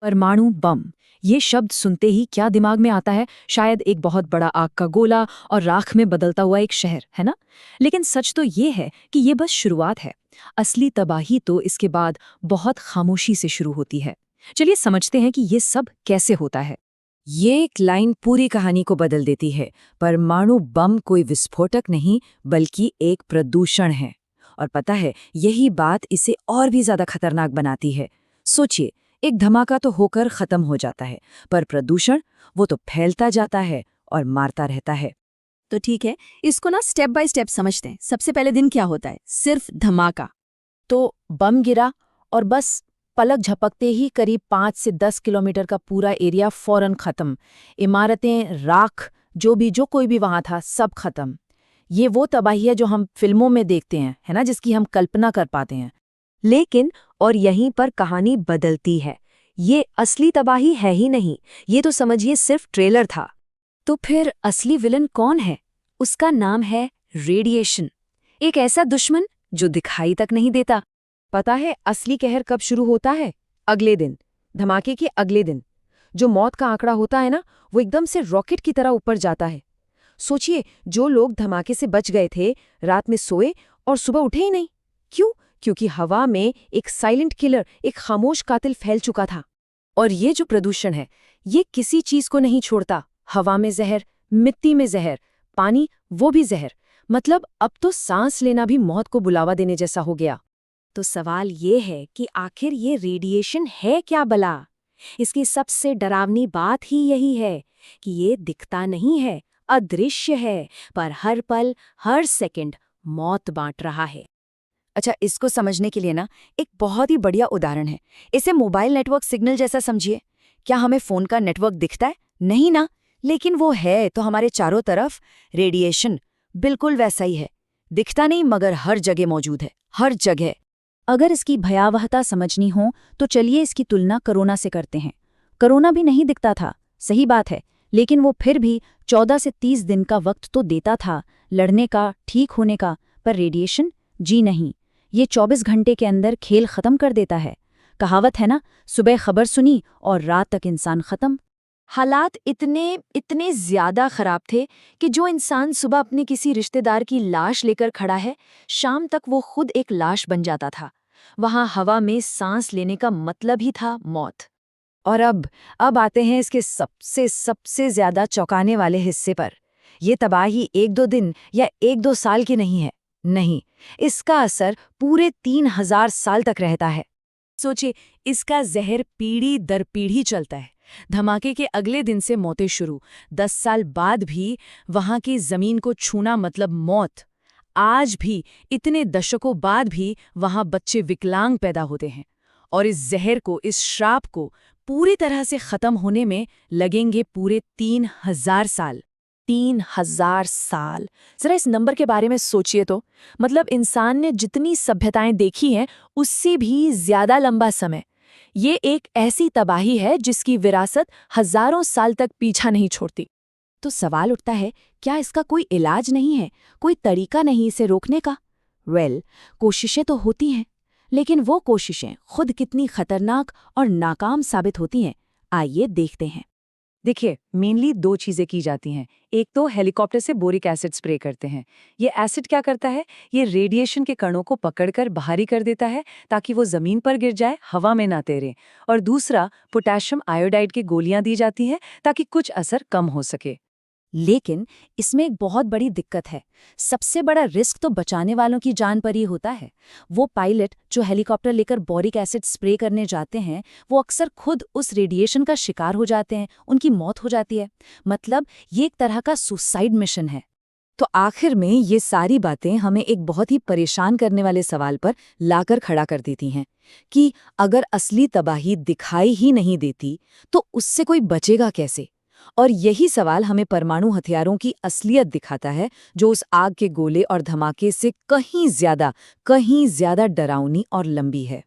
परमाणु बम। ये शब्द सुनते ही क्या दिमाग में आता है? शायद एक बहुत बड़ा आग का गोला और राख में बदलता हुआ एक शहर, है ना? लेकिन सच तो ये है कि ये बस शुरुआत है। असली तबाही तो इसके बाद बहुत खामोशी से शुरू होती है। चलिए समझते हैं कि ये सब कैसे होता है। ये एक लाइन पूरी कहानी को बदल देती है। परमाणु बम कोई विस्फोटक नहीं बल्कि एक प्रदूषण है। और पता है, यही बात इसे और भी ज्यादा खतरनाक बनाती है। सोचिए, एक धमाका तो होकर खत्म हो जाता है, पर प्रदूषण वो तो फैलता जाता है और मारता रहता है। तो ठीक है, इसको ना स्टेप बाय स्टेप समझते हैं। सबसे पहले दिन क्या होता है? सिर्फ धमाका। तो बम गिरा और बस पलक झपकते ही करीब 5 से 10 किलोमीटर का पूरा एरिया फौरन खत्म। इमारतें, राख, जो कोई भी वहां था, सब खत्म। ये वो तबाही है जो हम फिल्मों में देखते हैं, है ना, जिसकी हम कल्पना कर पाते हैं। लेकिन और यहीं पर कहानी बदलती है। ये असली तबाही है ही नहीं, ये तो समझिए सिर्फ ट्रेलर था। तो फिर असली विलन कौन है? उसका नाम है रेडिएशन। एक ऐसा दुश्मन जो दिखाई तक नहीं देता। पता है असली कहर कब शुरू होता है? अगले दिन, धमाके के अगले दिन। जो मौत का आंकड़ा होता है ना, वो एकदम से रॉकेट की तरह ऊपर जाता है। सोचिए, जो लोग धमाके से बच गए थे, रात में सोए और सुबह उठे ही नहीं। क्यों? क्योंकि हवा में एक साइलेंट किलर, एक खामोश कातिल फैल चुका था। और ये जो प्रदूषण है, ये किसी चीज को नहीं छोड़ता। हवा में जहर, मिट्टी में जहर, पानी, वो भी जहर। मतलब अब तो सांस लेना भी मौत को बुलावा देने जैसा हो गया। तो सवाल ये है कि आखिर ये रेडिएशन है क्या भला? इसकी सबसे डरावनी बात ही यही है कि ये दिखता नहीं है, अदृश्य है, पर हर पल, हर सेकंड मौत बांट रहा है। अच्छा, इसको समझने के लिए ना एक बहुत ही बढ़िया उदाहरण है। इसे मोबाइल नेटवर्क सिग्नल जैसा समझिए। क्या हमें फोन का नेटवर्क दिखता है? नहीं ना, लेकिन वो है तो हमारे चारों तरफ। रेडिएशन बिल्कुल वैसा ही है। दिखता नहीं मगर हर जगह मौजूद है, हर जगह। अगर इसकी भयावहता समझनी हो तो चलिए इसकी तुलना कोरोना से करते हैं। कोरोना भी नहीं दिखता था, सही बात है, लेकिन वो फिर भी 14 से 30 दिन का वक्त तो देता था लड़ने का, ठीक होने का। पर रेडिएशन, जी नहीं, ये 24 घंटे के अंदर खेल खत्म कर देता है। कहावत है ना, सुबह खबर सुनी और रात तक इंसान खत्म। हालात इतने ज्यादा खराब थे कि जो इंसान सुबह अपने किसी रिश्तेदार की लाश लेकर खड़ा है, शाम तक वो खुद एक लाश बन जाता था। वहां हवा में सांस लेने का मतलब ही था मौत। और अब आते हैं इसके सबसे ज्यादा चौंकाने वाले हिस्से पर। ये तबाही 1-2 दिन या 1-2 साल की नहीं है। नहीं, इसका असर पूरे 3000 साल तक रहता है। सोचिए, इसका जहर पीढ़ी दर पीढ़ी चलता है। धमाके के अगले दिन से मौतें शुरू। 10 साल बाद भी वहां की जमीन को छूना मतलब मौत। आज भी, इतने दशकों बाद भी वहां बच्चे विकलांग पैदा होते हैं। और इस जहर को, इस श्राप को पूरी तरह से खत्म होने में लगेंगे पूरे 3000 साल। 3000 साल। जरा इस नंबर के बारे में सोचिए तो। मतलब इंसान ने जितनी सभ्यताएं देखी हैं, उससे भी ज्यादा लंबा समय। ये एक ऐसी तबाही है जिसकी विरासत हजारों साल तक पीछा नहीं छोड़ती। तो सवाल उठता है, क्या इसका कोई इलाज नहीं है, कोई तरीका नहीं इसे रोकने का? कोशिशें तो होती हैं, लेकिन वो कोशिशें खुद कितनी खतरनाक और नाकाम साबित होती हैं, आइए देखते हैं। देखिए, मेनली 2 चीजें की जाती हैं। एक तो हेलीकॉप्टर से बोरिक एसिड स्प्रे करते हैं। ये एसिड क्या करता है? ये रेडिएशन के कणों को पकड़कर बाहरी कर देता है ताकि वो जमीन पर गिर जाए, हवा में ना तैरे। और दूसरा, पोटेशियम आयोडाइड की गोलियां दी जाती हैं ताकि कुछ असर कम हो सके। लेकिन इसमें एक बहुत बड़ी दिक्कत है। सबसे बड़ा रिस्क तो बचाने वालों की जान पर ही होता है। वो पायलट जो हेलीकॉप्टर लेकर बोरिक एसिड स्प्रे करने जाते हैं, वो अक्सर खुद उस रेडिएशन का शिकार हो जाते हैं, उनकी मौत हो जाती है। मतलब ये एक तरह का सुसाइड मिशन है। तो आखिर में ये सारी बातें हमें एक बहुत ही परेशान करने वाले सवाल पर लाकर खड़ा कर देती हैं कि अगर असली तबाही दिखाई ही नहीं देती, तो उससे कोई बचेगा कैसे? और यही सवाल हमें परमाणु हथियारों की असलियत दिखाता है, जो उस आग के गोले और धमाके से कहीं ज्यादा डरावनी और लंबी है।